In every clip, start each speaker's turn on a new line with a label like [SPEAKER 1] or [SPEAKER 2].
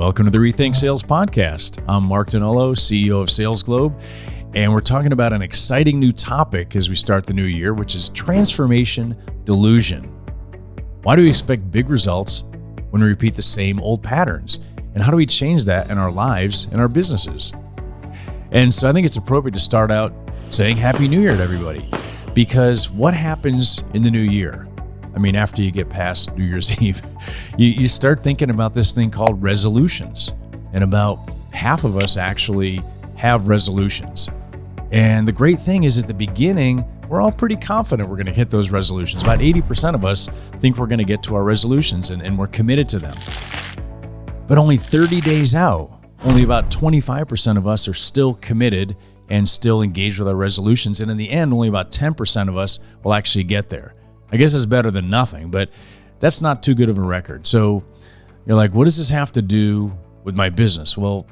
[SPEAKER 1] Welcome to the Rethink Sales Podcast. I'm Mark Donolo, CEO of Sales Globe, and we're talking about an exciting new topic as we start the new year, which is transformation delusion. Why do we expect big results when we repeat the same old patterns? And how do we change that in our lives and our businesses? And so I think it's appropriate to start out saying Happy New Year to everybody, because what happens in the new year? I mean, after you get past New Year's Eve, you start thinking about this thing called resolutions. And about half of us actually have resolutions. And the great thing is at the beginning, we're all pretty confident we're going to hit those resolutions. About 80% of us think we're going to get to our resolutions and we're committed to them. But only 30 days out, only about 25% of us are still committed and still engaged with our resolutions. And in the end, only about 10% of us will actually get there. I guess it's better than nothing, but that's not too good of a record. So you're like, what does this have to do with my business? Well,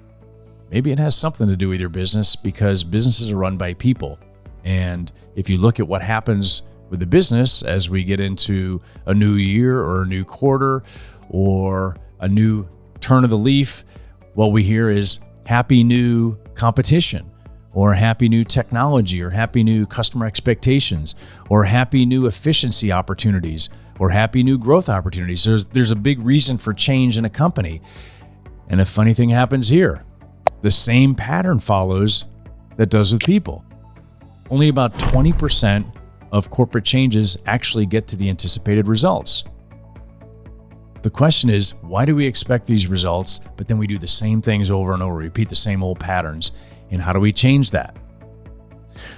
[SPEAKER 1] maybe it has something to do with your business, because businesses are run by people. And if you look at what happens with the business as we get into a new year or a new quarter or a new turn of the leaf, what we hear is happy new competition, or happy new technology, or happy new customer expectations, or happy new efficiency opportunities, or happy new growth opportunities. There's a big reason for change in a company. And a funny thing happens here. The same pattern follows that does with people. Only about 20% of corporate changes actually get to the anticipated results. The question is, why do we expect these results, but then we do the same things over and over, repeat the same old patterns? And how do we change that?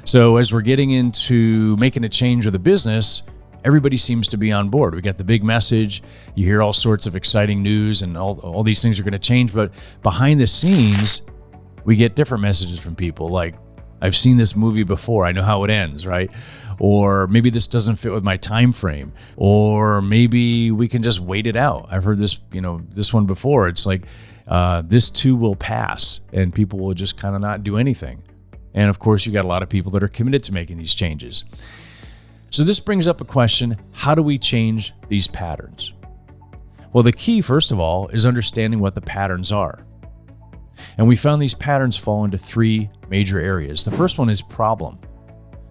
[SPEAKER 1] So as we're getting into making a change with a business, everybody seems to be on board. We got the big message. You hear all sorts of exciting news and all these things are going to change. But behind the scenes, we get different messages from people like, I've seen this movie before. I know how it ends, right? Or maybe this doesn't fit with my time frame. Or maybe we can just wait it out. I've heard this, this one before. It's like, this too will pass, and people will just kind of not do anything. And of course, you got a lot of people that are committed to making these changes. So this brings up a question: how do we change these patterns? Well, the key, first of all, is understanding what the patterns are. And we found these patterns fall into three major areas. The first one is problem.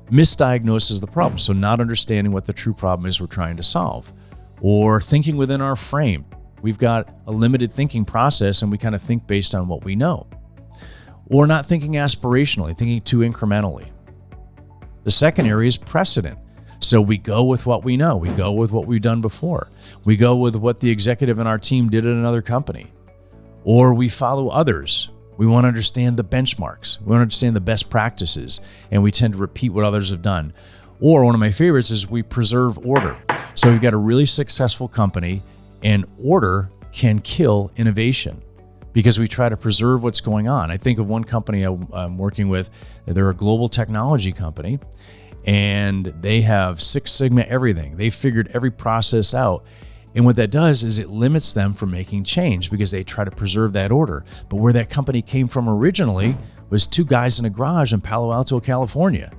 [SPEAKER 1] Misdiagnosis of the problem. So not understanding what the true problem is we're trying to solve, or thinking within our frame. We've got a limited thinking process and we kind of think based on what we know. Or not thinking aspirationally, thinking too incrementally. The second area is precedent. So we go with what we know. We go with what we've done before. We go with what the executive in our team did at another company. Or we follow others. We want to understand the benchmarks. We want to understand the best practices, and we tend to repeat what others have done. Or one of my favorites is we preserve order. So we've got a really successful company, and order can kill innovation because we try to preserve what's going on. I think of one company I'm working with. They're a global technology company, and they have Six Sigma everything. They figured every process out. And what that does is it limits them from making change because they try to preserve that order. But where that company came from originally was two guys in a garage in Palo Alto, California.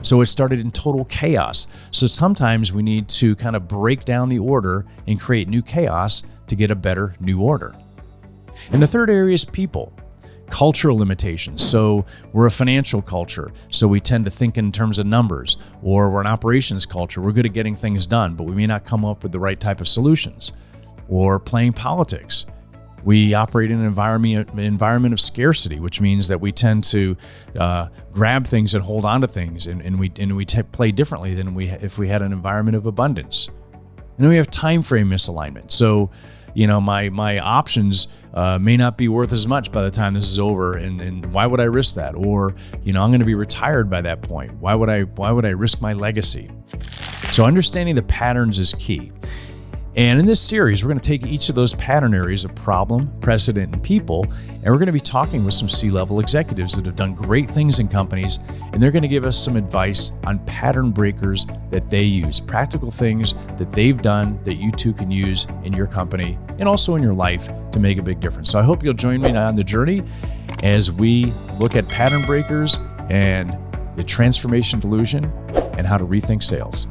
[SPEAKER 1] So it started in total chaos. So sometimes we need to kind of break down the order and create new chaos to get a better new order. And the third area is people. Cultural limitations. So we're a financial culture, so we tend to think in terms of numbers. Or we're an operations culture. We're good at getting things done, but we may not come up with the right type of solutions. Or playing politics. We operate in an environment of scarcity, which means that we tend to grab things and hold on to things, and we play differently than if we had an environment of abundance. And then we have time frame misalignment. So, my options may not be worth as much by the time this is over, and why would I risk that? Or, I'm going to be retired by that point. Why would I risk my legacy? So understanding the patterns is key. And in this series, we're going to take each of those pattern areas of problem, precedent, and people, and we're going to be talking with some C-level executives that have done great things in companies, and they're going to give us some advice on pattern breakers that they use, practical things that they've done that you too can use in your company and also in your life to make a big difference. So I hope you'll join me on the journey as we look at pattern breakers and the transformation delusion and how to rethink sales.